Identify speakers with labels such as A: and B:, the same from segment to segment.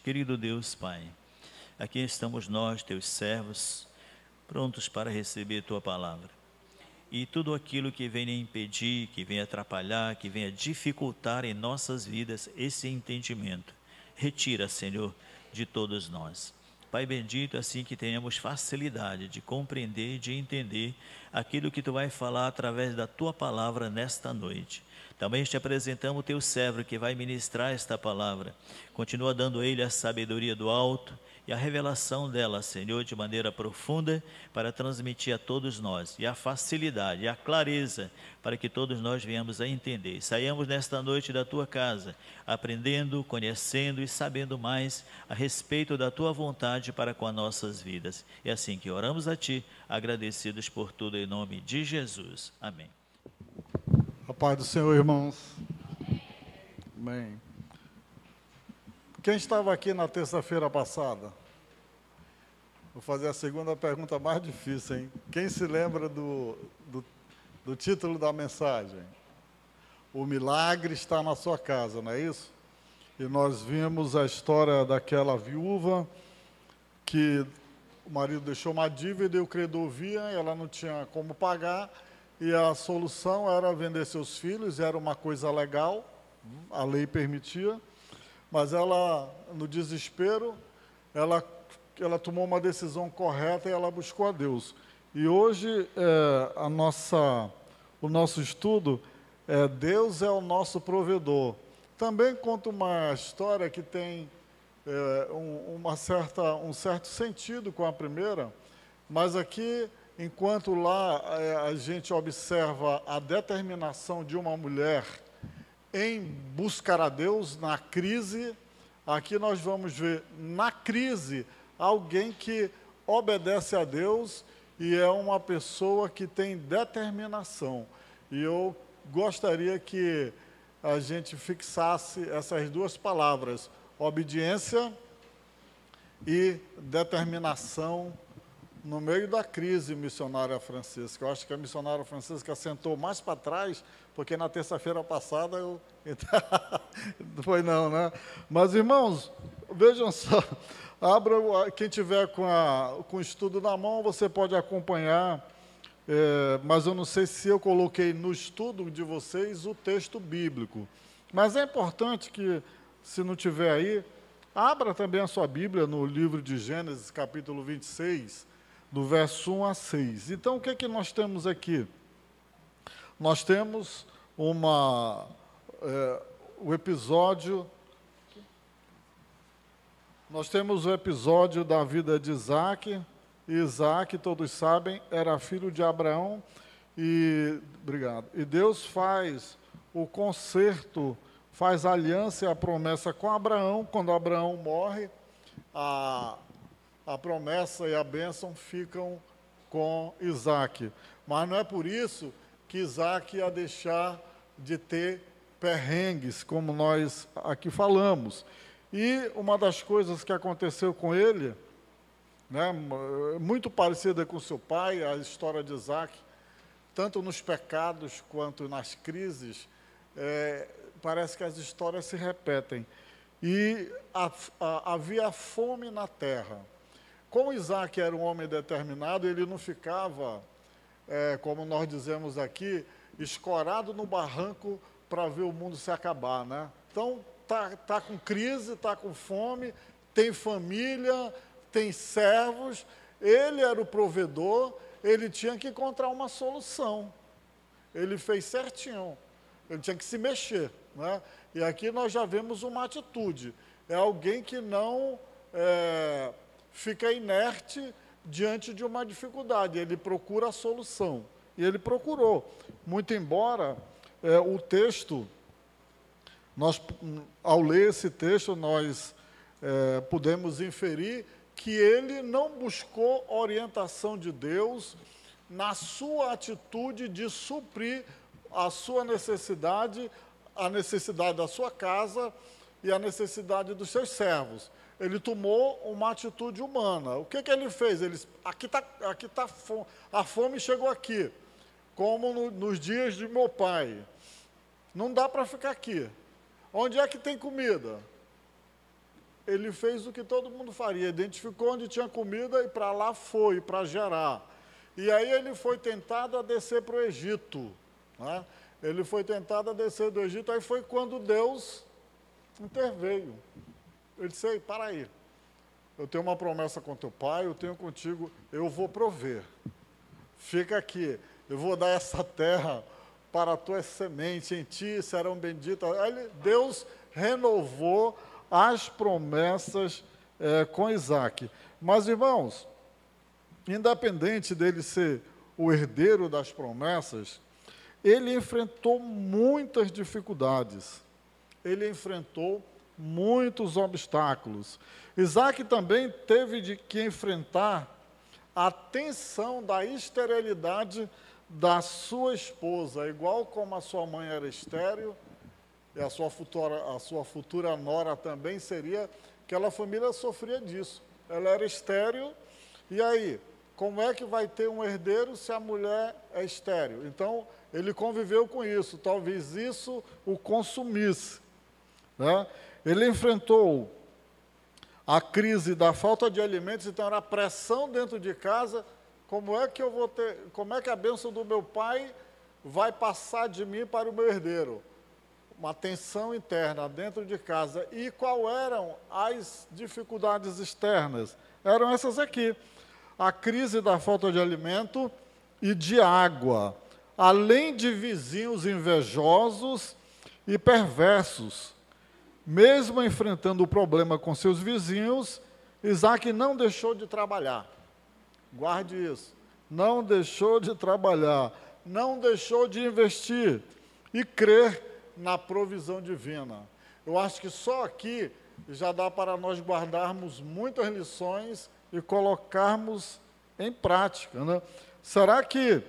A: Querido Deus Pai, aqui estamos nós, teus servos, prontos para receber tua palavra. E tudo aquilo que venha impedir, que venha atrapalhar, que venha dificultar em nossas vidas esse entendimento, retira, Senhor, de todos nós. Pai bendito, assim que tenhamos facilidade de compreender e de entender aquilo que tu vai falar através da tua palavra nesta noite. Também te apresentamos o teu servo que vai ministrar esta palavra. Continua dando a ele a sabedoria do alto e a revelação dela, Senhor, de maneira profunda, para transmitir a todos nós, e a facilidade, e a clareza, para que todos nós venhamos a entender. Saiamos nesta noite da tua casa, aprendendo, conhecendo e sabendo mais a respeito da tua vontade para com as nossas vidas. É assim que oramos a ti, agradecidos por tudo, em nome de Jesus. Amém.
B: A paz do Senhor, irmãos. Amém. Quem estava aqui na terça-feira passada? Vou fazer a segunda pergunta mais difícil, hein? Quem se lembra do título da mensagem? O milagre está na sua casa, não é isso? E nós vimos a história daquela viúva que o marido deixou uma dívida e o credor via, ela não tinha como pagar, e a solução era vender seus filhos, era uma coisa legal, a lei permitia. Mas ela, no desespero, ela tomou uma decisão correta e ela buscou a Deus. E hoje, o nosso estudo é Deus é o nosso provedor. Também conta uma história que tem um certo sentido com a primeira, mas aqui, enquanto lá a gente observa a determinação de uma mulher em buscar a Deus na crise, aqui nós vamos ver na crise alguém que obedece a Deus e é uma pessoa que tem determinação. E eu gostaria que a gente fixasse essas duas palavras, obediência e determinação, no meio da crise missionária Francisca. Eu acho que a missionária Francisca sentou mais para trás, porque na terça-feira passada eu... Não foi não, né? Mas, irmãos, vejam só, abra, quem tiver com o estudo na mão, você pode acompanhar, mas eu não sei se eu coloquei no estudo de vocês o texto bíblico. Mas é importante que, se não tiver aí, abra também a sua Bíblia no livro de Gênesis, capítulo 26, do verso 1 a 6. Então, o que é que nós temos aqui? Nós temos o episódio da vida de Isaac. E Isaac, todos sabem, era filho de Abraão. E Deus faz o concerto, faz a aliança e a promessa com Abraão. Quando Abraão morre, a promessa e a bênção ficam com Isaac. Mas não é por isso que Isaac ia deixar de ter perrengues, como nós aqui falamos. E uma das coisas que aconteceu com ele, né, muito parecida com seu pai, a história de Isaac, tanto nos pecados quanto nas crises, parece que as histórias se repetem. E havia fome na terra. Como Isaac era um homem determinado, ele não ficava, como nós dizemos aqui, escorado no barranco para ver o mundo se acabar, né? Então, tá com crise, está com fome, tem família, tem servos, ele era o provedor, ele tinha que encontrar uma solução. Ele fez certinho, ele tinha que se mexer, né? E aqui nós já vemos uma atitude, é alguém que não fica inerte diante de uma dificuldade, ele procura a solução. E ele procurou, muito embora o texto, ao ler esse texto, nós podemos inferir que ele não buscou orientação de Deus na sua atitude de suprir a sua necessidade, a necessidade da sua casa e a necessidade dos seus servos. Ele tomou uma atitude humana. O que ele fez? Aqui tá a fome chegou aqui, como nos dias de meu pai. Não dá para ficar aqui. Onde é que tem comida? ele fez o que todo mundo faria, identificou onde tinha comida e para lá foi, para Gerar. E aí ele foi tentado a descer para o Egito, né? Ele foi tentado a descer do Egito, aí foi quando Deus interveio. Ele disse: ei, para aí, eu tenho uma promessa com teu pai, eu tenho contigo, eu vou prover. Fica aqui, eu vou dar essa terra para a tua semente, em ti serão benditas. Aí Deus renovou as promessas com Isaac. Mas, irmãos, independente dele ser o herdeiro das promessas, ele enfrentou muitas dificuldades, ele enfrentou muitos obstáculos. Isaac também teve que enfrentar a tensão da esterilidade da sua esposa, igual como a sua mãe era estéril, e a sua futura nora também seria, aquela família sofria disso. Ela era estéril, e aí, como é que vai ter um herdeiro se a mulher é estéril? Então, ele conviveu com isso, talvez isso o consumisse, né? Ele enfrentou a crise da falta de alimentos, então era a pressão dentro de casa. Como é que eu vou ter, como é que a bênção do meu pai vai passar de mim para o meu herdeiro? Uma tensão interna dentro de casa. E quais eram as dificuldades externas? Eram essas aqui: a crise da falta de alimento e de água, além de vizinhos invejosos e perversos. Mesmo enfrentando o problema com seus vizinhos, Isaac não deixou de trabalhar. Guarde isso. Não deixou de trabalhar, não deixou de investir e crer na provisão divina. Eu acho que só aqui já dá para nós guardarmos muitas lições e colocarmos em prática, né? Será que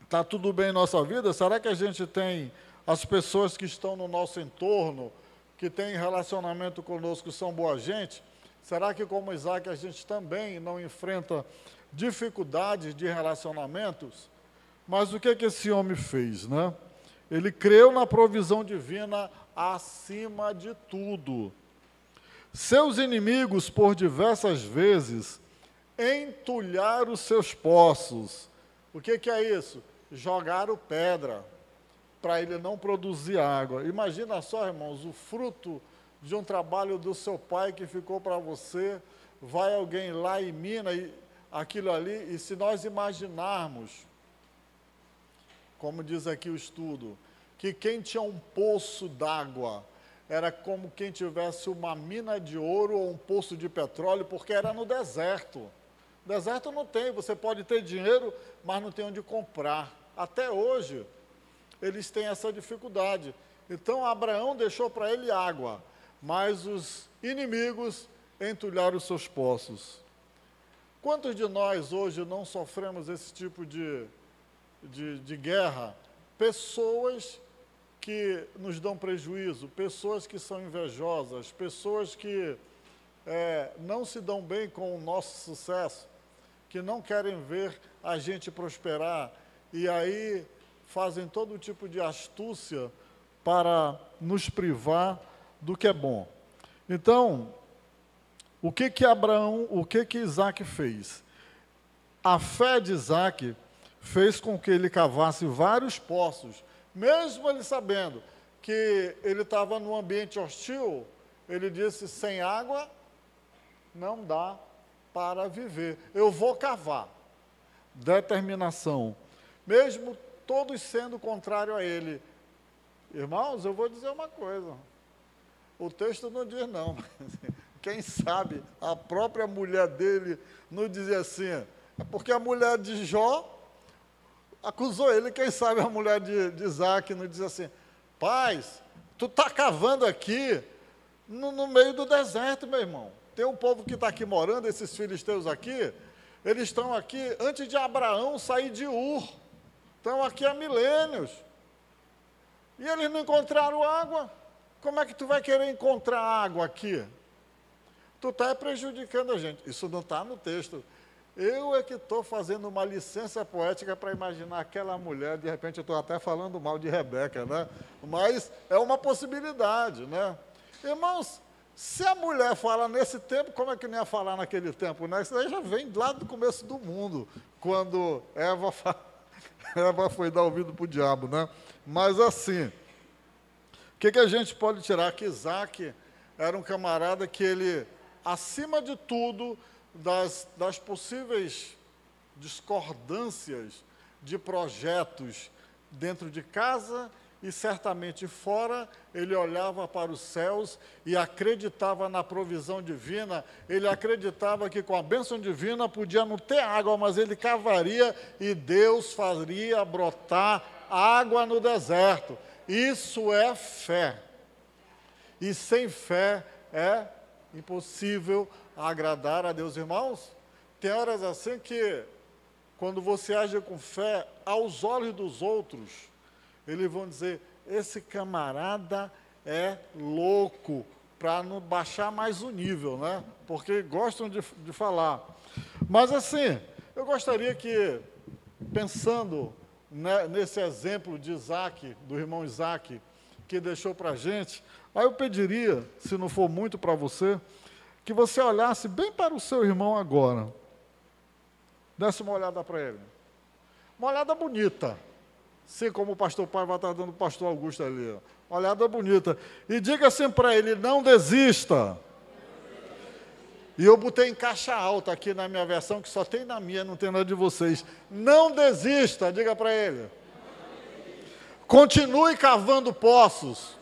B: está tudo bem em nossa vida? Será que a gente tem as pessoas que estão no nosso entorno, que têm relacionamento conosco, são boa gente? Será que, como Isaac, a gente também não enfrenta dificuldades de relacionamentos? Mas o que esse homem fez, né? Ele creu na provisão divina acima de tudo. Seus inimigos, por diversas vezes, entulharam os seus poços. O que é isso? Jogaram pedra para ele não produzir água. Imagina só, irmãos, o fruto de um trabalho do seu pai que ficou para você, vai alguém lá e mina aquilo ali, e se nós imaginarmos, como diz aqui o estudo, que quem tinha um poço d'água era como quem tivesse uma mina de ouro ou um poço de petróleo, porque era no deserto. Deserto não tem, você pode ter dinheiro, mas não tem onde comprar. Até hoje, eles têm essa dificuldade. Então, Abraão deixou para ele água, mas os inimigos entulharam os seus poços. Quantos de nós hoje não sofremos esse tipo de guerra? Pessoas que nos dão prejuízo, pessoas que são invejosas, pessoas que não se dão bem com o nosso sucesso, que não querem ver a gente prosperar, e aí fazem todo tipo de astúcia para nos privar do que é bom. Então, o que Isaac fez? A fé de Isaac fez com que ele cavasse vários poços, mesmo ele sabendo que ele estava num ambiente hostil. Ele disse: sem água não dá para viver, eu vou cavar. Determinação, mesmo todos sendo contrário a ele. Irmãos, eu vou dizer uma coisa, o texto não diz não, quem sabe a própria mulher dele não dizia assim, é porque a mulher de Jó acusou ele, quem sabe a mulher de Isaac não diz assim: paz, tu está cavando aqui no meio do deserto, meu irmão. Tem um povo que está aqui morando, esses filisteus aqui, eles estão aqui antes de Abraão sair de Ur, estão aqui há milênios, e eles não encontraram água. Como é que tu vai querer encontrar água aqui? Tu está prejudicando a gente. Isso não está no texto. Eu é que estou fazendo uma licença poética para imaginar aquela mulher. De repente eu estou até falando mal de Rebeca, né? Mas é uma possibilidade, né? Irmãos, Se a mulher fala nesse tempo, como é que não ia falar naquele tempo, né? Isso aí já vem lá do começo do mundo, quando Eva foi dar ouvido para o diabo, né? Mas assim, o que a gente pode tirar? Que Isaac era um camarada que ele, acima de tudo, das possíveis discordâncias de projetos dentro de casa e certamente fora, ele olhava para os céus e acreditava na provisão divina. Ele acreditava que com a bênção divina podia não ter água, mas ele cavaria e Deus faria brotar água no deserto. Isso é fé. E sem fé é impossível agradar a Deus. Irmãos, tem horas assim que, quando você age com fé, aos olhos dos outros, eles vão dizer, esse camarada é louco, para não baixar mais o nível, né? Porque gostam de falar. Mas assim, eu gostaria que, pensando nesse exemplo de Isaac, do irmão Isaac, que deixou para a gente, aí eu pediria, se não for muito para você, que você olhasse bem para o seu irmão agora. Desse uma olhada para ele. Uma olhada bonita. Assim como o pastor Paiva está dando o pastor Augusto ali. Ó. Uma olhada bonita. E diga assim para ele, não desista. E eu botei em caixa alta aqui na minha versão, que só tem na minha, não tem nada de vocês. Não desista, diga para ele. Continue cavando poços,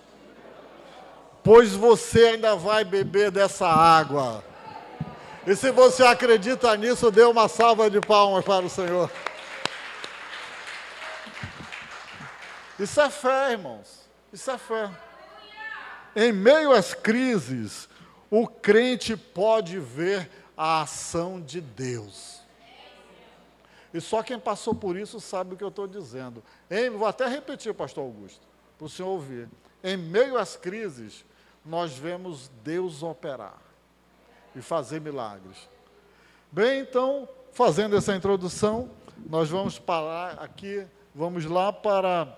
B: pois você ainda vai beber dessa água. E se você acredita nisso, dê uma salva de palmas para o Senhor. Isso é fé, irmãos. Isso é fé. Em meio às crises, o crente pode ver a ação de Deus. E só quem passou por isso sabe o que eu estou dizendo. Vou até repetir, pastor Augusto, para o senhor ouvir. Em meio às crises, nós vemos Deus operar e fazer milagres. Bem, então, fazendo essa introdução, nós vamos parar aqui, vamos lá para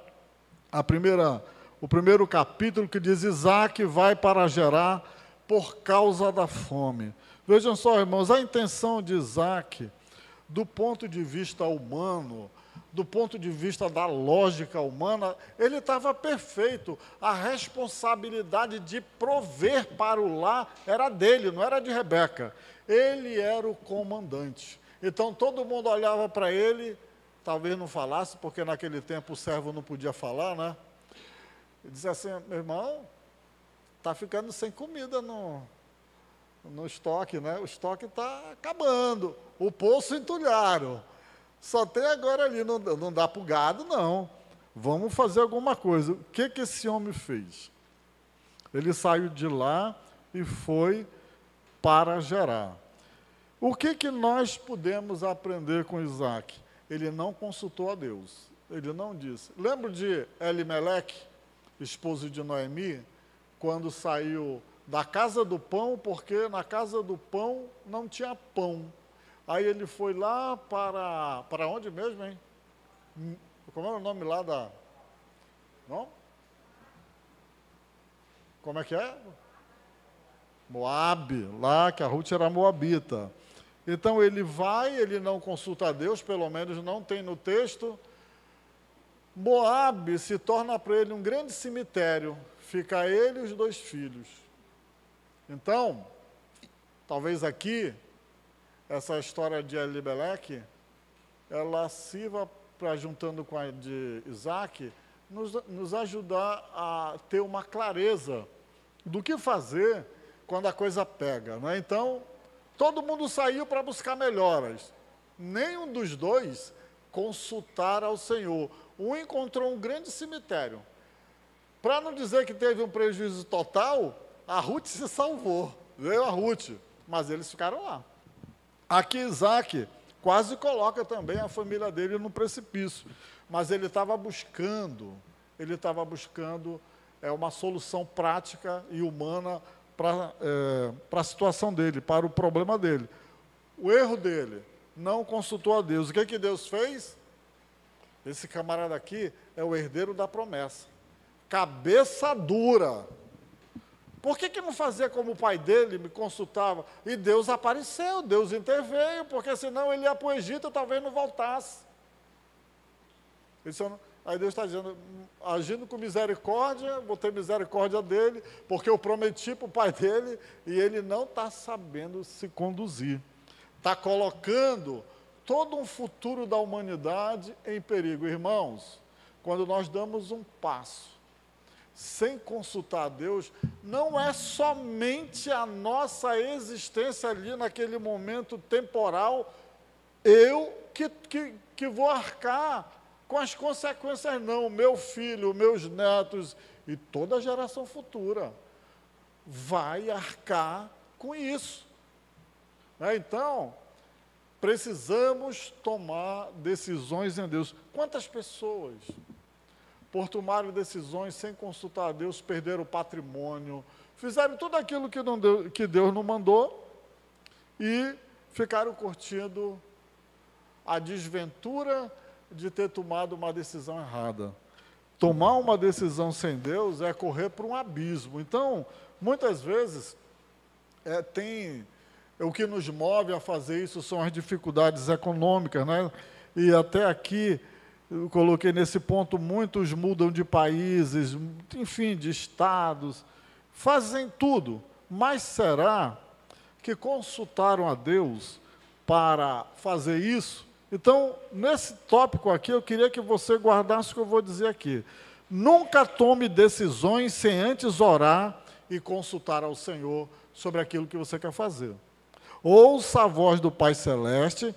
B: o primeiro capítulo, que diz, Isaac vai para Gerar por causa da fome. Vejam só, irmãos, a intenção de Isaac, do ponto de vista humano, do ponto de vista da lógica humana, ele estava perfeito. A responsabilidade de prover para o lar era dele, não era de Rebeca. Ele era o comandante. Então, todo mundo olhava para ele, talvez não falasse, porque naquele tempo o servo não podia falar, né? E dizia assim, meu irmão, está ficando sem comida no estoque, né? O estoque está acabando. O poço entulharam. Só tem agora ali, não dá para o gado, não. Vamos fazer alguma coisa. O que esse homem fez? Ele saiu de lá e foi para Gerar. O que nós podemos aprender com Isaac? Ele não consultou a Deus. Ele não disse. Lembra de Elimeleque, esposo de Noemi, quando saiu da casa do pão, porque na casa do pão não tinha pão. Aí ele foi lá para onde mesmo, hein? Como é o nome lá da... Não? Como é que é? Moabe, lá que a Ruth era moabita. Então ele vai, ele não consulta a Deus, pelo menos não tem no texto. Moabe se torna para ele um grande cemitério. Fica ele e os 2 filhos. Então, talvez aqui, essa história de Elimeleque, ela sirva para, juntando com a de Isaac, nos ajudar a ter uma clareza do que fazer quando a coisa pega. Né? Então, todo mundo saiu para buscar melhoras. Nenhum dos 2 consultaram ao Senhor. Um encontrou um grande cemitério. Para não dizer que teve um prejuízo total, a Ruth se salvou. Veio a Ruth, mas eles ficaram lá. Aqui Isaac quase coloca também a família dele no precipício. Mas ele estava buscando uma solução prática e humana para a situação dele, para o problema dele. O erro dele, não consultou a Deus. O que Deus fez? Esse camarada aqui é o herdeiro da promessa. Cabeça dura. Por que não fazia como o pai dele, me consultava? E Deus apareceu, Deus interveio, porque senão ele ia para o Egito e talvez não voltasse. Aí Deus está dizendo, agindo com misericórdia, vou ter misericórdia dele, porque eu prometi para o pai dele, e ele não está sabendo se conduzir. Está colocando todo um futuro da humanidade em perigo. Irmãos, quando nós damos um passo, sem consultar a Deus, não é somente a nossa existência ali naquele momento temporal, eu que vou arcar com as consequências, não, meu filho, meus netos e toda a geração futura vai arcar com isso. Então, precisamos tomar decisões em Deus. Quantas pessoas, por tomarem decisões sem consultar a Deus, perderam o patrimônio, fizeram tudo aquilo que Deus não mandou e ficaram curtindo a desventura de ter tomado uma decisão errada. Tomar uma decisão sem Deus é correr para um abismo. Então, muitas vezes, o que nos move a fazer isso são as dificuldades econômicas, né? E até aqui, eu coloquei nesse ponto, muitos mudam de países, enfim, de estados, fazem tudo, mas será que consultaram a Deus para fazer isso? Então, nesse tópico aqui, eu queria que você guardasse o que eu vou dizer aqui. Nunca tome decisões sem antes orar e consultar ao Senhor sobre aquilo que você quer fazer. Ouça a voz do Pai Celeste.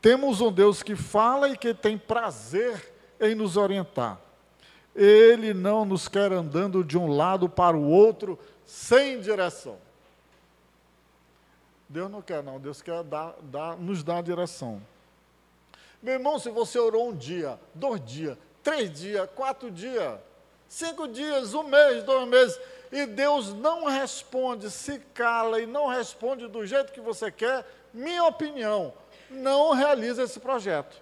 B: Temos um Deus que fala e que tem prazer em nos orientar. Ele não nos quer andando de um lado para o outro, sem direção. Deus não quer, não. Deus quer nos dar a direção. Meu irmão, se você orou 1 dia, 2 dias, 3 dias, 4 dias, 5 dias, 1 mês, 2 meses, e Deus não responde, se cala e não responde do jeito que você quer, minha opinião, não realiza esse projeto.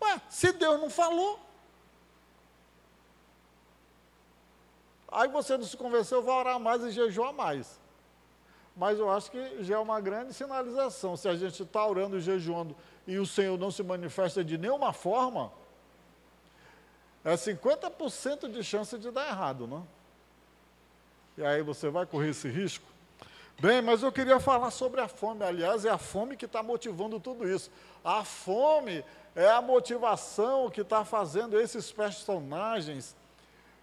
B: Ué, se Deus não falou, aí você não se convenceu, vai orar mais e jejuar mais. Mas eu acho que já é uma grande sinalização. Se a gente está orando e jejuando e o Senhor não se manifesta de nenhuma forma, é 50% de chance de dar errado, não? E aí você vai correr esse risco? Bem, mas eu queria falar sobre a fome. Aliás, é a fome que está motivando tudo isso. A fome é a motivação que está fazendo esses personagens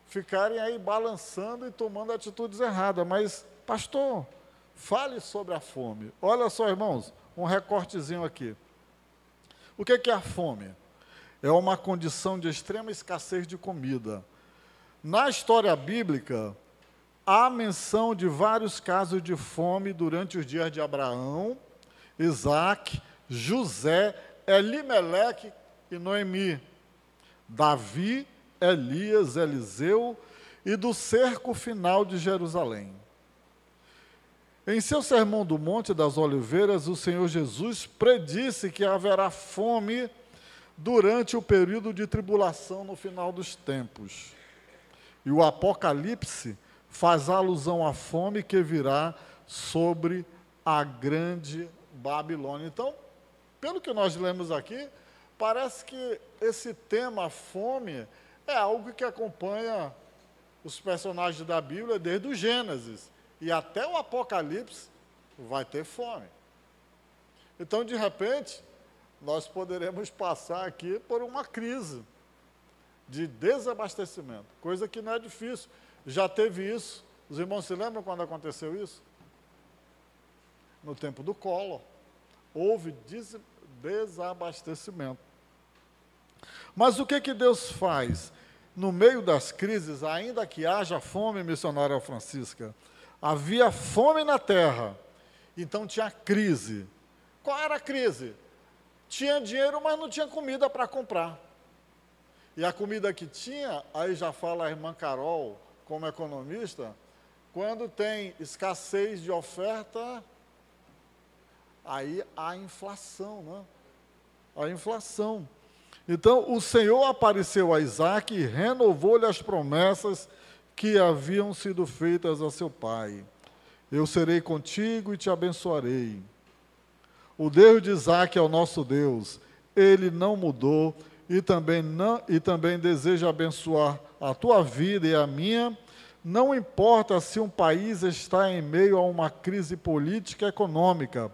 B: ficarem aí balançando e tomando atitudes erradas. Mas, pastor, fale sobre a fome. Olha só, irmãos, um recortezinho aqui. O que é a fome? É uma condição de extrema escassez de comida. Na história bíblica, há menção de vários casos de fome durante os dias de Abraão, Isaac, José, Elimeleque e Noemi, Davi, Elias, Eliseu e do cerco final de Jerusalém. Em seu Sermão do Monte das Oliveiras, o Senhor Jesus predisse que haverá fome durante o período de tribulação no final dos tempos. E o Apocalipse faz alusão à fome que virá sobre a grande Babilônia. Então, pelo que nós lemos aqui, parece que esse tema, fome, é algo que acompanha os personagens da Bíblia desde o Gênesis. E até o Apocalipse vai ter fome. Então, de repente, nós poderemos passar aqui por uma crise de desabastecimento, coisa que não é difícil. Já teve isso. Os irmãos se lembram quando aconteceu isso? No tempo do Collor. Houve desabastecimento. Mas o que Deus faz? No meio das crises, ainda que haja fome, missionária Francisca, havia fome na terra, então tinha crise. Qual era a crise? Tinha dinheiro, mas não tinha comida para comprar. E a comida que tinha, aí já fala a irmã Carol, como economista, quando tem escassez de oferta, aí há inflação, né? A inflação. Então, o Senhor apareceu a Isaac e renovou-lhe as promessas que haviam sido feitas a seu pai. Eu serei contigo e te abençoarei. O Deus de Isaque é o nosso Deus. Ele não mudou e também deseja abençoar a tua vida e a minha. Não importa se um país está em meio a uma crise política e econômica.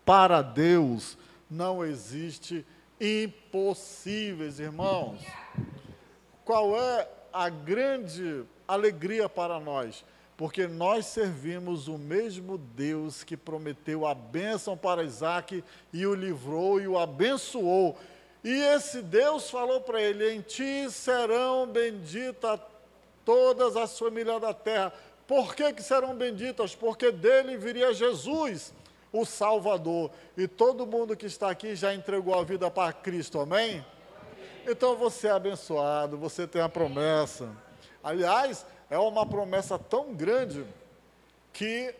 B: Para Deus não existe impossíveis, irmãos. Qual é a grande alegria para nós? Porque nós servimos o mesmo Deus que prometeu a bênção para Isaque e o livrou e o abençoou. E esse Deus falou para ele: em ti serão benditas todas as famílias da terra. Por que serão benditas? Porque dele viria Jesus, o Salvador. E todo mundo que está aqui já entregou a vida para Cristo, amém? Então você é abençoado, você tem a promessa. Aliás, é uma promessa tão grande que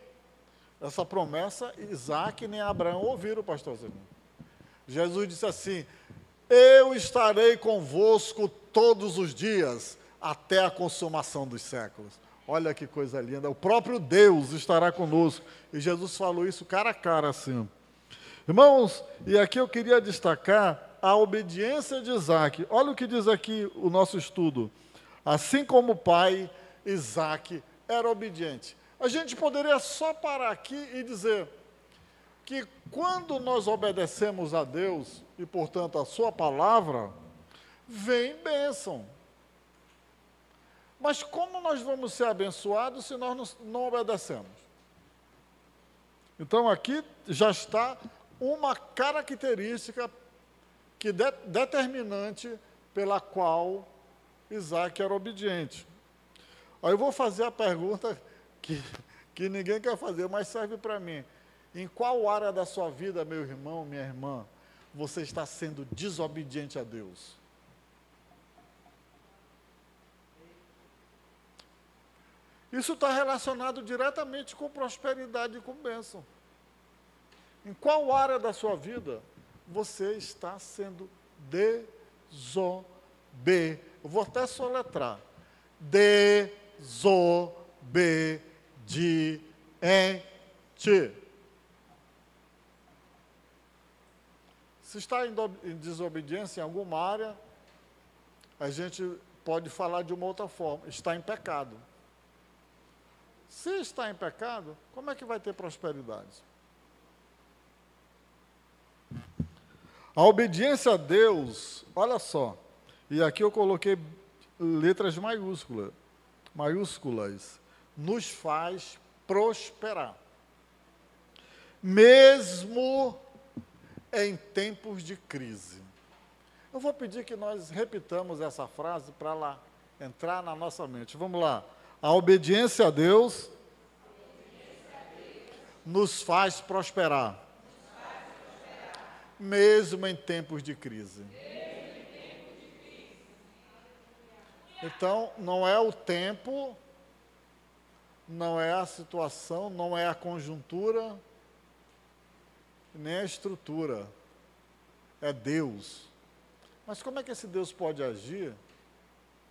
B: essa promessa Isaque nem Abraão ouviram, pastorzinho. Jesus disse assim: eu estarei convosco todos os dias, até a consumação dos séculos. Olha que coisa linda, o próprio Deus estará conosco. E Jesus falou isso cara a cara assim. Irmãos, e aqui eu queria destacar a obediência de Isaque. Olha o que diz aqui o nosso estudo. Assim como o pai, Isaque era obediente. A gente poderia só parar aqui e dizer que quando nós obedecemos a Deus, e portanto a sua palavra, vem bênção. Mas como nós vamos ser abençoados se nós não obedecemos? Então aqui já está uma característica que determinante pela qual Isaque era obediente. Aí eu vou fazer a pergunta que ninguém quer fazer, mas serve para mim. Em qual área da sua vida, meu irmão, minha irmã, você está sendo desobediente a Deus? Isso está relacionado diretamente com prosperidade e com bênção. Em qual área da sua vida você está sendo desobediente? Eu vou até soletrar. Desobediente. Se está em desobediência em alguma área, a gente pode falar de uma outra forma. Está em pecado. Se está em pecado, como é que vai ter prosperidade? A obediência a Deus, olha só, e aqui eu coloquei letras maiúsculas, nos faz prosperar. Mesmo em tempos de crise. Eu vou pedir que nós repitamos essa frase para lá entrar na nossa mente. Vamos lá. A obediência a Deus nos faz prosperar. Mesmo em tempos de crise. Então, não é o tempo, não é a situação, não é a conjuntura, nem a estrutura. É Deus. Mas como é que esse Deus pode agir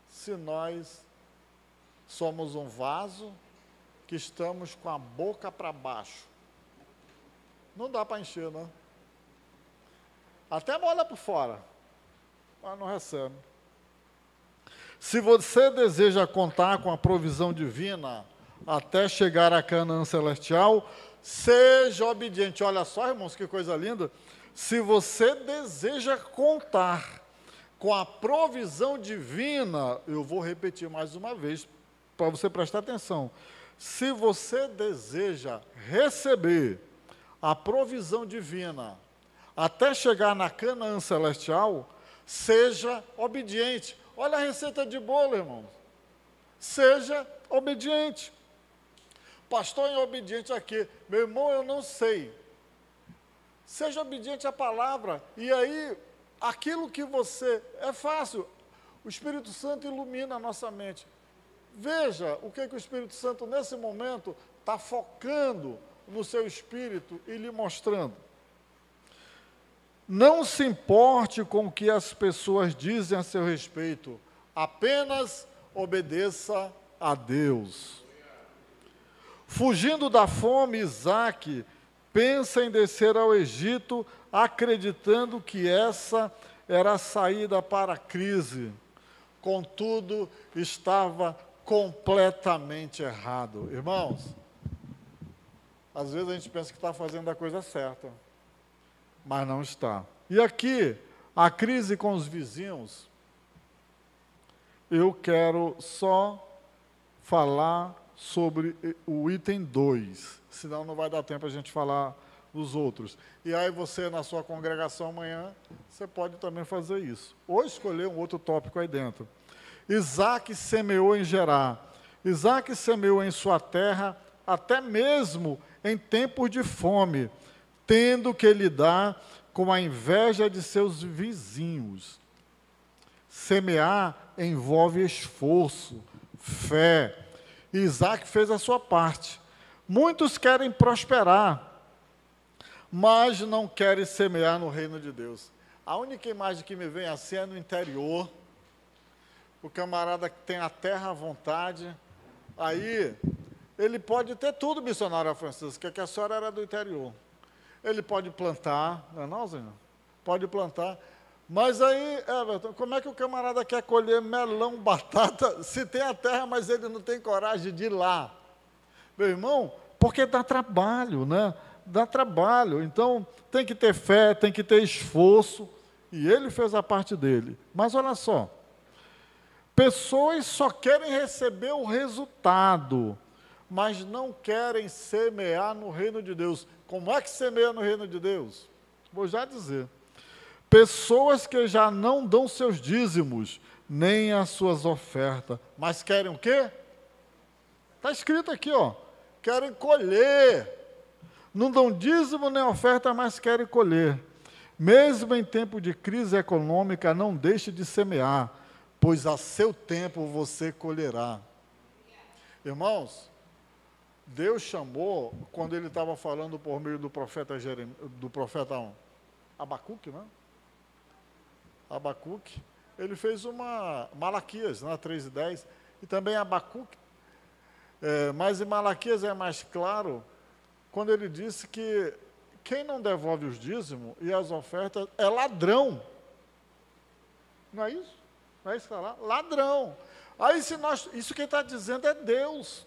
B: se nós somos um vaso que estamos com a boca para baixo? Não dá para encher, não. Até molha por fora, mas não recebe. Se você deseja contar com a provisão divina até chegar a Canaã celestial, seja obediente. Olha só, irmãos, que coisa linda. Se você deseja contar com a provisão divina, eu vou repetir mais uma vez, para você prestar atenção. Se você deseja receber a provisão divina até chegar na Canaã celestial, seja obediente. Olha a receita de bolo, irmãos. Seja obediente. Pastor, obediente aqui. Meu irmão, eu não sei. Seja obediente à palavra. E aí, aquilo que você... É fácil. O Espírito Santo ilumina a nossa mente. Veja o que o Espírito Santo, nesse momento, está focando no seu espírito e lhe mostrando. Não se importe com o que as pessoas dizem a seu respeito. Apenas obedeça a Deus. Fugindo da fome, Isaque pensa em descer ao Egito, acreditando que essa era a saída para a crise. Contudo, estava completamente errado. Irmãos, às vezes a gente pensa que está fazendo a coisa certa, mas não está. E aqui, a crise com os vizinhos, eu quero só falar sobre o item 2, senão não vai dar tempo a gente falar dos outros. E aí você, na sua congregação amanhã, você pode também fazer isso. Ou escolher um outro tópico aí dentro. Isaque semeou em Gerar. Isaque semeou em sua terra, até mesmo em tempos de fome, tendo que lidar com a inveja de seus vizinhos. Semear envolve esforço, fé. Isaque fez a sua parte. Muitos querem prosperar, mas não querem semear no reino de Deus. A única imagem que me vem assim é no interior. O camarada que tem a terra à vontade, aí ele pode ter tudo, missionário Francisco, que a senhora era do interior. Ele pode plantar, não é não, Zinho? Pode plantar. Mas aí, Everton, como é que o camarada quer colher melão, batata, se tem a terra, mas ele não tem coragem de ir lá? Meu irmão, porque dá trabalho, né? Dá trabalho. Então, tem que ter fé, tem que ter esforço. E ele fez a parte dele. Mas olha só, pessoas só querem receber o resultado, mas não querem semear no reino de Deus. Como é que semeia no reino de Deus? Vou já dizer. Pessoas que já não dão seus dízimos, nem as suas ofertas, mas querem o quê? Está escrito aqui, ó. Querem colher. Não dão dízimo nem oferta, mas querem colher. Mesmo em tempo de crise econômica, não deixe de semear, pois a seu tempo você colherá. Irmãos, Deus chamou, quando ele estava falando por meio do profeta Abacuque, né? Abacuque, ele fez uma Malaquias, né, 3:10, e também Abacuque, mas em Malaquias é mais claro, quando ele disse que quem não devolve os dízimos e as ofertas é ladrão. Não é isso? Não é isso que está lá? Ladrão. Aí isso quem está dizendo é Deus.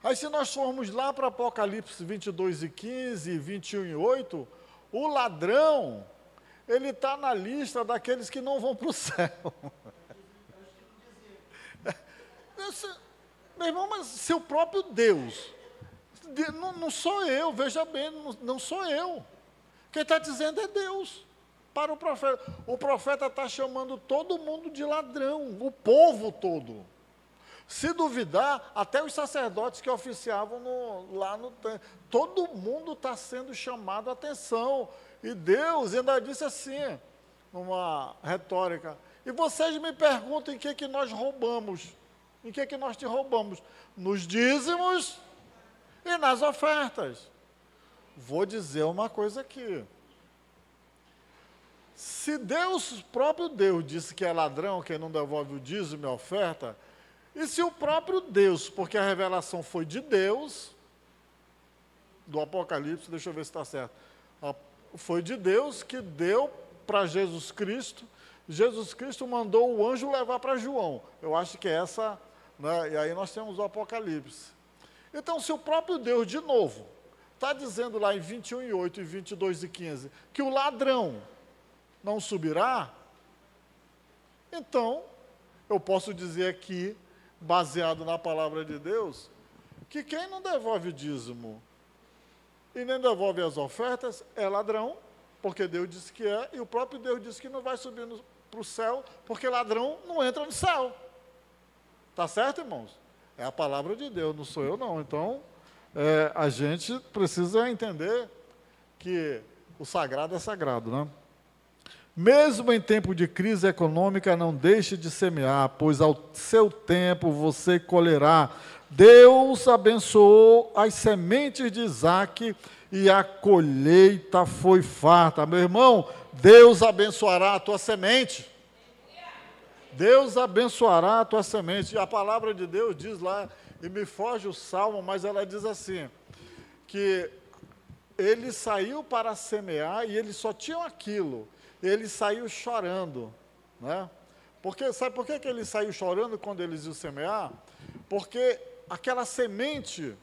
B: Aí se nós formos lá para Apocalipse 22:15 e 21:8, o ladrão, ele está na lista daqueles que não vão para o céu. Meu irmão, mas seu próprio Deus, não sou eu, veja bem, não sou eu. Quem está dizendo é Deus. Para o profeta. O profeta está chamando todo mundo de ladrão, o povo todo. Se duvidar, até os sacerdotes que oficiavam lá no templo, todo mundo está sendo chamado a atenção. E Deus ainda disse assim, numa retórica, e vocês me perguntam em que nós roubamos. Em que nós te roubamos? Nos dízimos e nas ofertas. Vou dizer uma coisa aqui. Se Deus, próprio Deus, disse que é ladrão quem não devolve o dízimo e a oferta, e se o próprio Deus, porque a revelação foi de Deus, do Apocalipse, deixa eu ver se está certo, foi de Deus que deu para Jesus Cristo mandou o anjo levar para João. Eu acho que é essa, né? E aí nós temos o Apocalipse. Então, se o próprio Deus, de novo, está dizendo lá em 21:8 e 22:15, que o ladrão não subirá, então, eu posso dizer aqui, baseado na palavra de Deus, que quem não devolve o dízimo e nem devolve as ofertas é ladrão, porque Deus disse que é, e o próprio Deus disse que não vai subir para o céu, porque ladrão não entra no céu. Está certo, irmãos? É a palavra de Deus, não sou eu não. Então, a gente precisa entender que o sagrado é sagrado, né? Mesmo em tempo de crise econômica, não deixe de semear, pois ao seu tempo você colherá. Deus abençoou as sementes de Isaque e a colheita foi farta. Meu irmão, Deus abençoará a tua semente. Deus abençoará a tua semente. E a palavra de Deus diz lá, e me foge o salmo, mas ela diz assim, que ele saiu para semear e ele só tinha aquilo. Ele saiu chorando, né? Porque, sabe por que ele saiu chorando quando eles iam semear? Porque aquela semente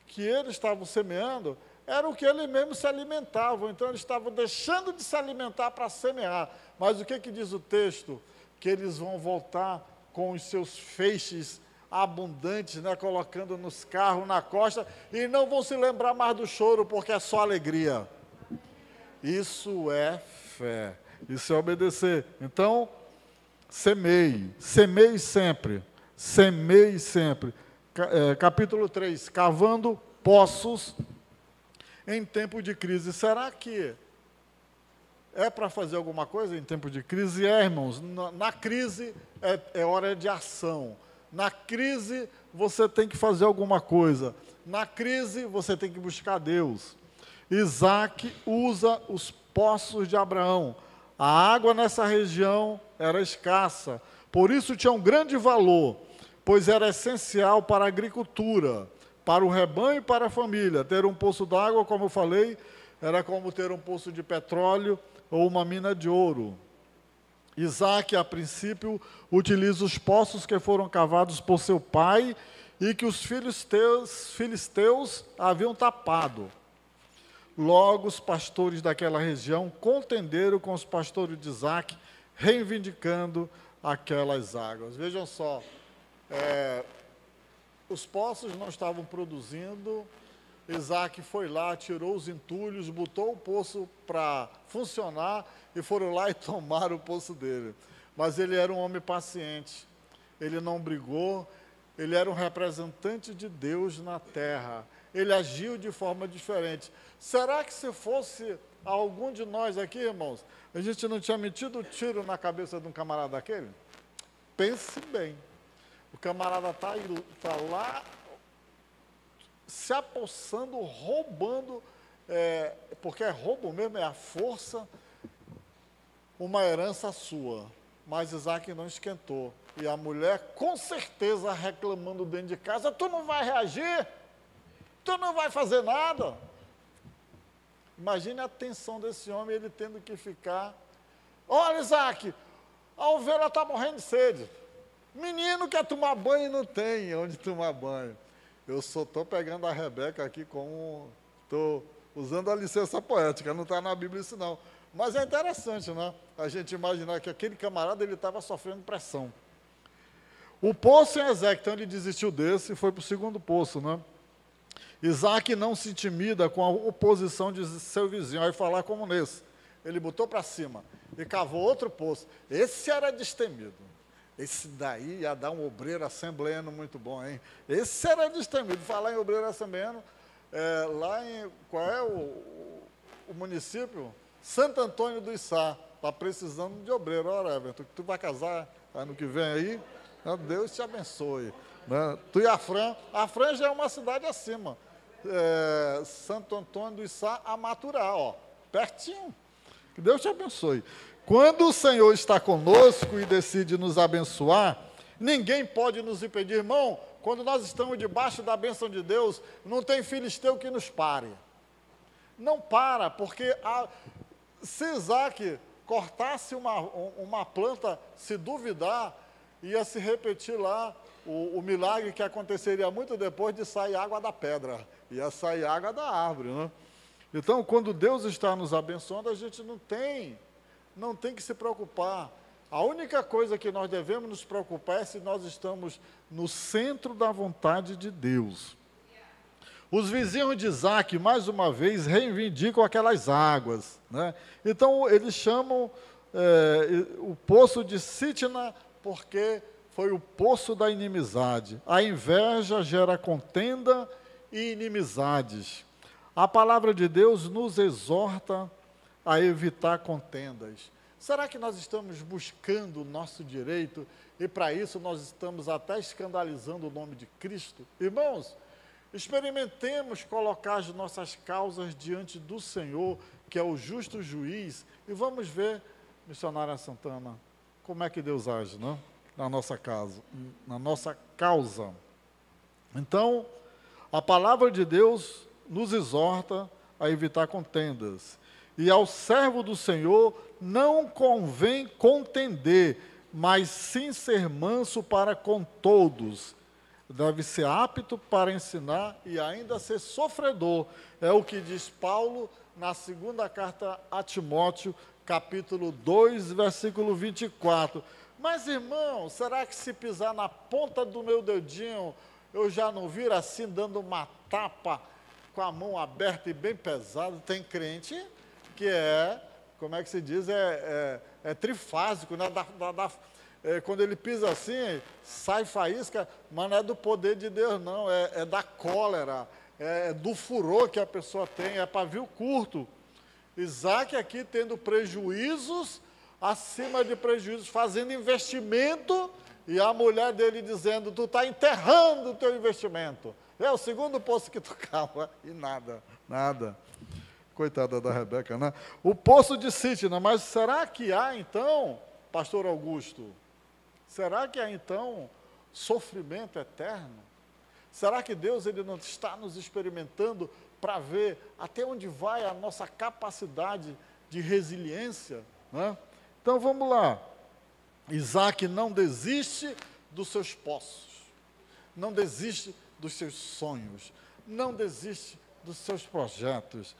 B: que eles estavam semeando era o que ele mesmo se alimentavam. Então eles estavam deixando de se alimentar para semear. Mas o que diz o texto? Que eles vão voltar com os seus feixes abundantes, né, colocando nos carros, na costa, e não vão se lembrar mais do choro, porque é só alegria. Isso é fé, isso é obedecer. Então, semeie sempre, semeie sempre. Capítulo 3, cavando poços em tempo de crise. Será que é para fazer alguma coisa em tempo de crise? Irmãos, na crise é hora de ação. Na crise, você tem que fazer alguma coisa. Na crise, você tem que buscar Deus. Isaac usa os poços de Abraão. A água nessa região era escassa. Por isso tinha um grande valor, pois era essencial para a agricultura, para o rebanho e para a família. Ter um poço d'água, como eu falei, era como ter um poço de petróleo ou uma mina de ouro. Isaac, a princípio, utiliza os poços que foram cavados por seu pai e que os filisteus haviam tapado. Logo, os pastores daquela região contenderam com os pastores de Isaac, reivindicando aquelas águas. Vejam só, os poços não estavam produzindo. Isaac foi lá, tirou os entulhos, botou o poço para funcionar e foram lá e tomaram o poço dele. Mas ele era um homem paciente, ele não brigou, ele era um representante de Deus na terra, ele agiu de forma diferente. Será que se fosse algum de nós aqui, irmãos, a gente não tinha metido o tiro na cabeça de um camarada daquele? Pense bem, o camarada está lá, se apossando, roubando, porque é roubo mesmo, é a força, uma herança sua. Mas Isaac não esquentou. E a mulher, com certeza, reclamando dentro de casa, tu não vai reagir? Tu não vai fazer nada? Imagine a tensão desse homem, ele tendo que ficar. Olha, Isaac, a ovelha está morrendo de sede. Menino quer tomar banho e não tem onde tomar banho. Eu só estou pegando a Rebeca aqui como... Estou usando a licença poética, não está na Bíblia isso não. Mas é interessante, né? A gente imaginar que aquele camarada, ele estava sofrendo pressão. O poço em Ezequiel, então ele desistiu desse e foi para o segundo poço, né? Isaac não se intimida com a oposição de seu vizinho, aí falar como nesse. Ele botou para cima e cavou outro poço. Esse era destemido. Esse daí ia dar um obreiro assembleano muito bom, hein? Esse era destemido. Falar em obreiro assembleano, lá em... Qual é o município? Santo Antônio do Içá. Está precisando de obreiro. Ora, Everton, tu vai casar ano que vem aí? Deus te abençoe. Né? Tu e a Fran já é uma cidade acima. Santo Antônio do Içá, a Maturá, ó, pertinho. Que Deus te abençoe. Quando o Senhor está conosco e decide nos abençoar, ninguém pode nos impedir. Irmão, quando nós estamos debaixo da bênção de Deus, não tem filisteu que nos pare. Não para, porque se Isaac cortasse uma planta, se duvidar, ia se repetir lá o milagre que aconteceria muito depois de sair água da pedra. Ia sair água da árvore, né? Então, quando Deus está nos abençoando, a gente não tem que se preocupar. A única coisa que nós devemos nos preocupar é se nós estamos no centro da vontade de Deus. Os vizinhos de Isaac, mais uma vez, reivindicam aquelas águas, né? Então, eles chamam o poço de Sitna, porque foi o poço da inimizade. A inveja gera contenda e inimizades. A palavra de Deus nos exorta a evitar contendas. Será que nós estamos buscando o nosso direito e para isso nós estamos até escandalizando o nome de Cristo? Irmãos, experimentemos colocar as nossas causas diante do Senhor, que é o justo juiz, e vamos ver, missionária Santana, como é que Deus age, não? Na nossa casa, na nossa causa. Então, a palavra de Deus nos exorta a evitar contendas. E ao servo do Senhor não convém contender, mas sim ser manso para com todos. Deve ser apto para ensinar e ainda ser sofredor. É o que diz Paulo na segunda carta a Timóteo, capítulo 2, versículo 24. Mas, irmão, será que se pisar na ponta do meu dedinho, eu já não viro assim, dando uma tapa com a mão aberta e bem pesada? Tem crente que como é que se diz, trifásico, né? Quando ele pisa assim, sai faísca, mas não é do poder de Deus, não, é da cólera, é do furor que a pessoa tem, é pavio curto. Isaac aqui tendo prejuízos, acima de prejuízos, fazendo investimento, e a mulher dele dizendo, tu está enterrando o teu investimento. É o segundo poço que tu cava, e nada. Coitada da Rebeca, né? O poço de Sitna, mas será que há então, pastor Augusto, será que há então sofrimento eterno? Será que Deus ele não está nos experimentando para ver até onde vai a nossa capacidade de resiliência, né? Então vamos lá. Isaac não desiste dos seus poços, não desiste dos seus sonhos, não desiste dos seus projetos.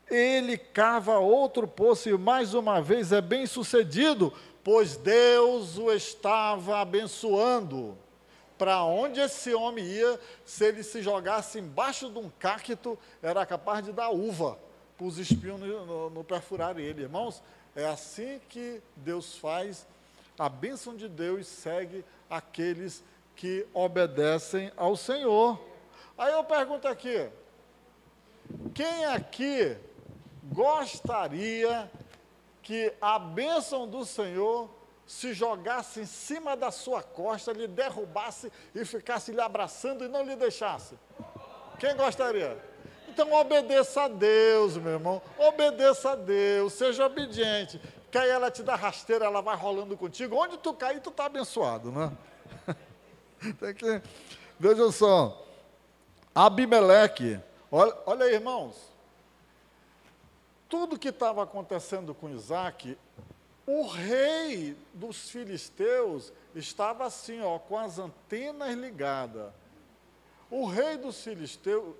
B: Ele cava outro poço e mais uma vez é bem sucedido, pois Deus o estava abençoando. Para onde esse homem ia, se ele se jogasse embaixo de um cacto, era capaz de dar uva para os espinhos no perfurarem ele. Irmãos, é assim que Deus faz. A bênção de Deus segue aqueles que obedecem ao Senhor. Aí eu pergunto aqui, quem aqui gostaria que a bênção do Senhor se jogasse em cima da sua costa, lhe derrubasse e ficasse lhe abraçando e não lhe deixasse? Quem gostaria? Então obedeça a Deus, meu irmão, obedeça a Deus, seja obediente, que aí ela te dá rasteira, ela vai rolando contigo, onde tu cair, tu está abençoado, né? Tem que, vejam só, Abimeleque, olha aí, irmãos, tudo que estava acontecendo com Isaac, o rei dos filisteus estava assim, ó, com as antenas ligadas. O rei dos filisteus,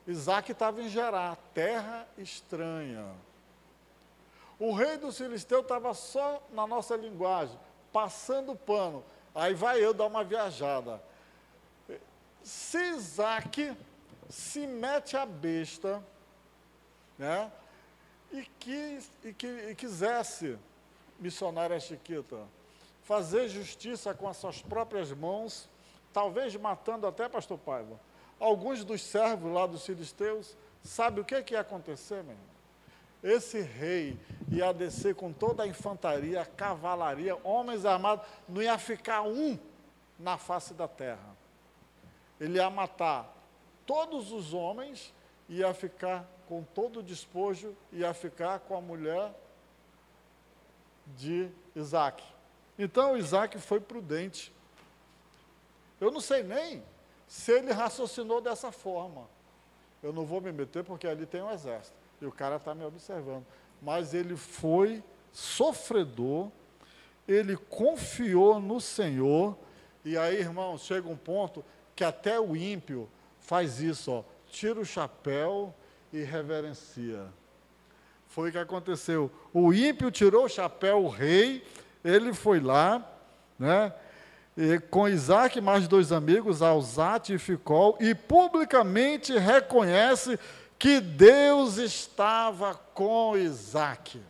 B: Isaac estava em Gerar, terra estranha. O rei dos filisteus estava só na nossa linguagem, passando pano. Aí vai eu dar uma viajada. Se Isaac se mete a besta, né? E quisesse, missionária Chiquita, fazer justiça com as suas próprias mãos, talvez matando até, pastor Paiva, alguns dos servos lá dos filisteus, sabe o que ia acontecer, meu irmão? Esse rei ia descer com toda a infantaria, a cavalaria, homens armados, não ia ficar um na face da terra. Ele ia matar todos os homens, ia ficar com todo o despojo, ia ficar com a mulher de Isaac. Então Isaac foi prudente. Eu não sei nem se ele raciocinou dessa forma. Eu não vou me meter porque ali tem um exército e o cara está me observando. Mas ele foi sofredor, ele confiou no Senhor. E aí, irmãos, chega um ponto que até o ímpio faz isso, ó, tira o chapéu e reverencia. Foi o que aconteceu. O ímpio tirou o chapéu, o rei, ele foi lá, né, e com Isaac mais 2 amigos, Alzate e Ficol, e publicamente reconhece que Deus estava com Isaac.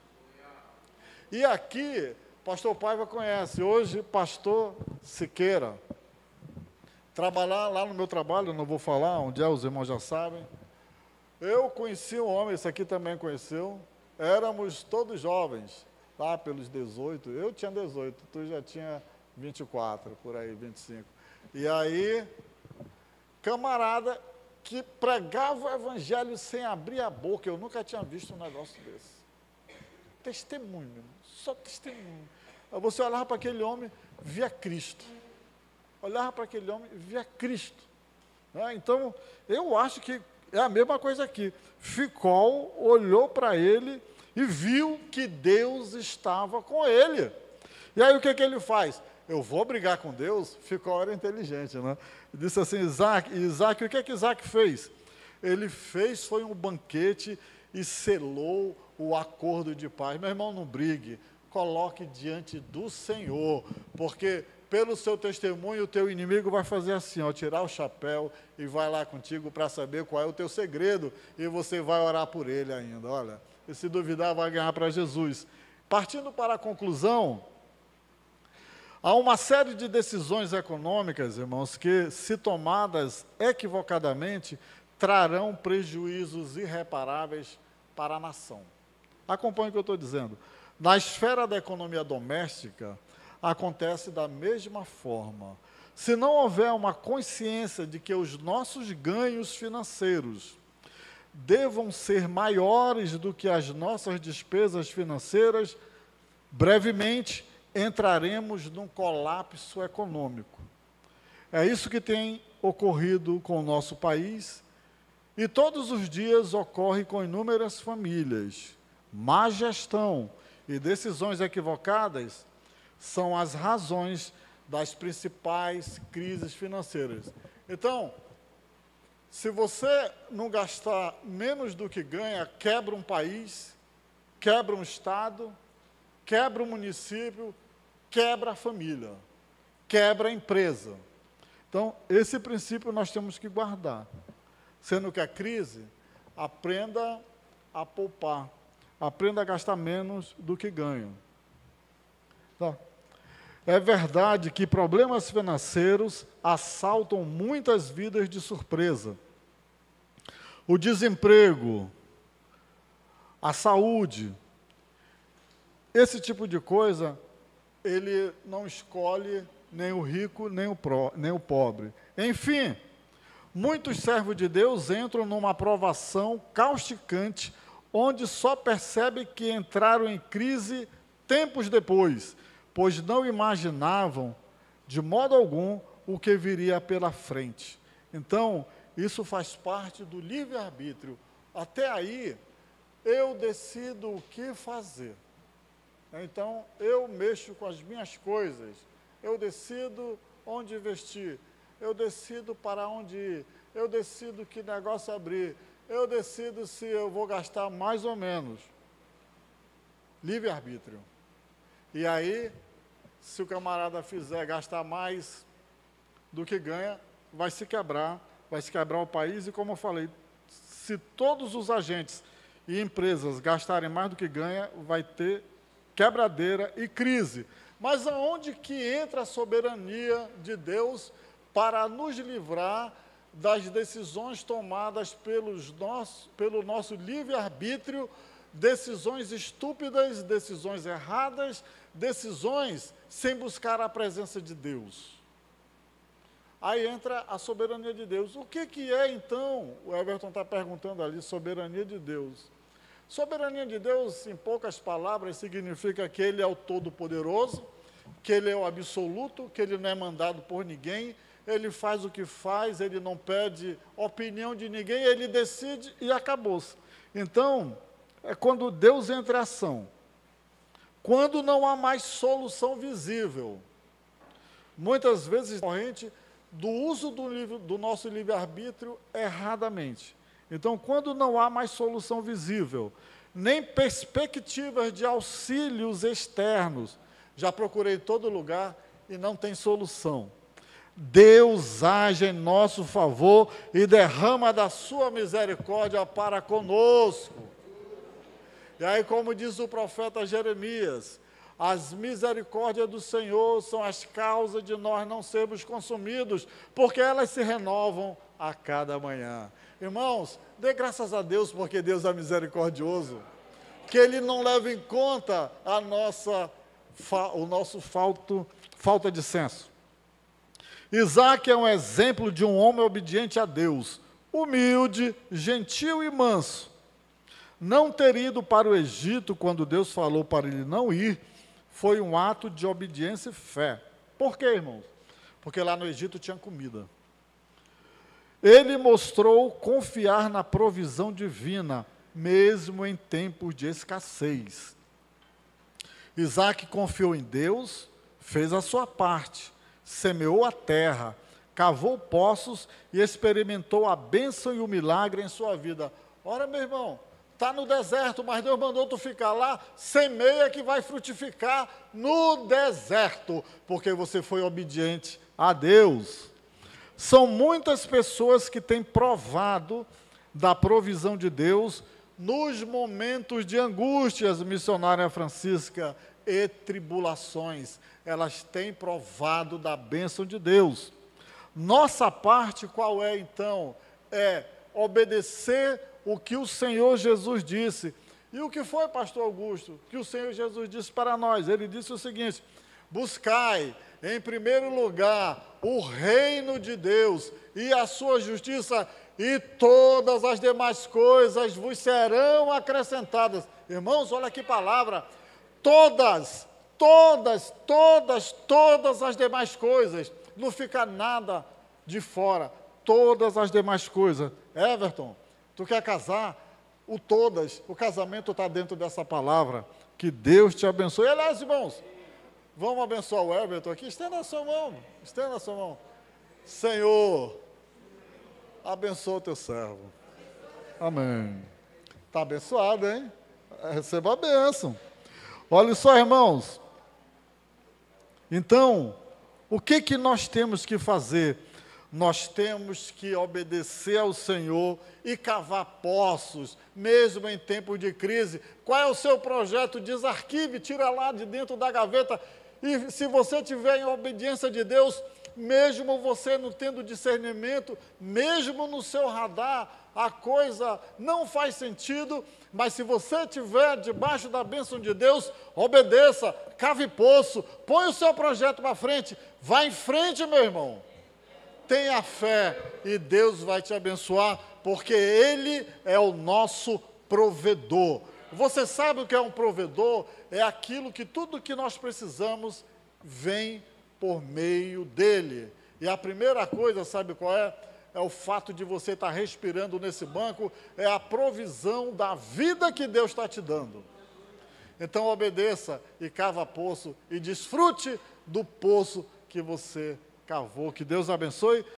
B: E aqui, pastor Paiva conhece, hoje pastor Siqueira. Trabalhar lá no meu trabalho, não vou falar onde é, os irmãos já sabem. Eu conheci um homem, esse aqui também conheceu, éramos todos jovens, lá pelos 18, eu tinha 18, tu já tinha 24, por aí, 25. E aí, camarada que pregava o evangelho sem abrir a boca, eu nunca tinha visto um negócio desse. Testemunho, só testemunho. Você olhava para aquele homem, via Cristo. Olhava para aquele homem, via Cristo. Né? Então, eu acho que é a mesma coisa aqui. Ficol olhou para ele e viu que Deus estava com ele. E aí o que ele faz? Eu vou brigar com Deus? Ficol era inteligente, né? Disse assim, Isaac, o que Isaac fez? Ele foi um banquete e selou o acordo de paz. Meu irmão, não brigue, coloque diante do Senhor, porque pelo seu testemunho o teu inimigo vai fazer assim, ó, tirar o chapéu e vai lá contigo para saber qual é o teu segredo, e você vai orar por ele ainda, olha, e se duvidar vai ganhar para Jesus. Partindo para a conclusão, há uma série de decisões econômicas, irmãos, que, se tomadas equivocadamente, trarão prejuízos irreparáveis para a nação. Acompanhe o que eu estou dizendo. Na esfera da economia doméstica, acontece da mesma forma. Se não houver uma consciência de que os nossos ganhos financeiros devam ser maiores do que as nossas despesas financeiras, brevemente entraremos num colapso econômico. É isso que tem ocorrido com o nosso país, e todos os dias ocorre com inúmeras famílias. Má gestão e decisões equivocadas são as razões das principais crises financeiras. Então, se você não gastar menos do que ganha, quebra um país, quebra um estado, quebra um município, quebra a família, quebra a empresa. Então, esse princípio nós temos que guardar. Sendo que a crise, aprenda a poupar, aprenda a gastar menos do que ganha. Tá? É verdade que problemas financeiros assaltam muitas vidas de surpresa. O desemprego, a saúde, esse tipo de coisa, ele não escolhe nem o rico, nem o pobre. Enfim, muitos servos de Deus entram numa provação causticante, onde só percebem que entraram em crise tempos depois, pois não imaginavam, de modo algum, o que viria pela frente. Então, isso faz parte do livre-arbítrio. Até aí, eu decido o que fazer. Então, eu mexo com as minhas coisas, eu decido onde investir, eu decido para onde ir, eu decido que negócio abrir, eu decido se eu vou gastar mais ou menos. Livre-arbítrio. E aí, se o camarada fizer gastar mais do que ganha, vai se quebrar o país, e como eu falei, se todos os agentes e empresas gastarem mais do que ganha, vai ter quebradeira e crise. Mas aonde que entra a soberania de Deus para nos livrar das decisões tomadas pelo nosso livre-arbítrio, decisões estúpidas, decisões erradas, decisões sem buscar a presença de Deus? Aí entra a soberania de Deus. O que é, então, o Everton está perguntando ali, soberania de Deus? Soberania de Deus, em poucas palavras, significa que Ele é o Todo-Poderoso, que Ele é o absoluto, que Ele não é mandado por ninguém, Ele faz o que faz, Ele não pede opinião de ninguém, Ele decide e acabou-se. Então, é quando Deus entra em ação, quando não há mais solução visível. Muitas vezes, corrente do uso do nosso livre-arbítrio erradamente. Então, quando não há mais solução visível, nem perspectivas de auxílios externos, já procurei em todo lugar e não tem solução. Deus age em nosso favor e derrama da sua misericórdia para conosco. E aí, como diz o profeta Jeremias, as misericórdias do Senhor são as causas de nós não sermos consumidos, porque elas se renovam a cada manhã. Irmãos, dê graças a Deus, porque Deus é misericordioso, que Ele não leva em conta o nosso falta de senso. Isaac é um exemplo de um homem obediente a Deus, humilde, gentil e manso. Não ter ido para o Egito quando Deus falou para ele não ir, foi um ato de obediência e fé. Por quê, irmãos? Porque lá no Egito tinha comida. Ele mostrou confiar na provisão divina, mesmo em tempos de escassez. Isaac confiou em Deus, fez a sua parte, semeou a terra, cavou poços e experimentou a bênção e o milagre em sua vida. Ora, meu irmão, está no deserto, mas Deus mandou tu ficar lá, semeia que vai frutificar no deserto, porque você foi obediente a Deus. São muitas pessoas que têm provado da provisão de Deus nos momentos de angústias, missionária Francisca, e tribulações. Elas têm provado da bênção de Deus. Nossa parte qual é então? É obedecer o que o Senhor Jesus disse. E o que foi, pastor Augusto, que o Senhor Jesus disse para nós? Ele disse o seguinte: buscai em primeiro lugar o reino de Deus e a sua justiça, e todas as demais coisas vos serão acrescentadas. Irmãos, olha que palavra, todas as demais coisas, não fica nada de fora, todas as demais coisas. Everton, tu quer casar? O casamento está dentro dessa palavra, que Deus te abençoe. Aliás, irmãos, vamos abençoar o Everton aqui, estenda a sua mão. Senhor, abençoa o teu servo. Amém. Está abençoado, hein? Receba a bênção. Olha só, irmãos. Então, o que nós temos que fazer? Nós temos que obedecer ao Senhor e cavar poços, mesmo em tempo de crise. Qual é o seu projeto? Desarquive, tira lá de dentro da gaveta. E se você tiver em obediência de Deus, mesmo você não tendo discernimento, mesmo no seu radar, a coisa não faz sentido, mas se você estiver debaixo da bênção de Deus, obedeça, cave poço, põe o seu projeto para frente, vá em frente, meu irmão. Tenha fé e Deus vai te abençoar, porque Ele é o nosso provedor. Você sabe o que é um provedor? É aquilo que tudo que nós precisamos vem por meio dele. E a primeira coisa, sabe qual é? É o fato de você estar respirando nesse banco, é a provisão da vida que Deus está te dando. Então obedeça e cava poço e desfrute do poço que você cavou. Que Deus abençoe.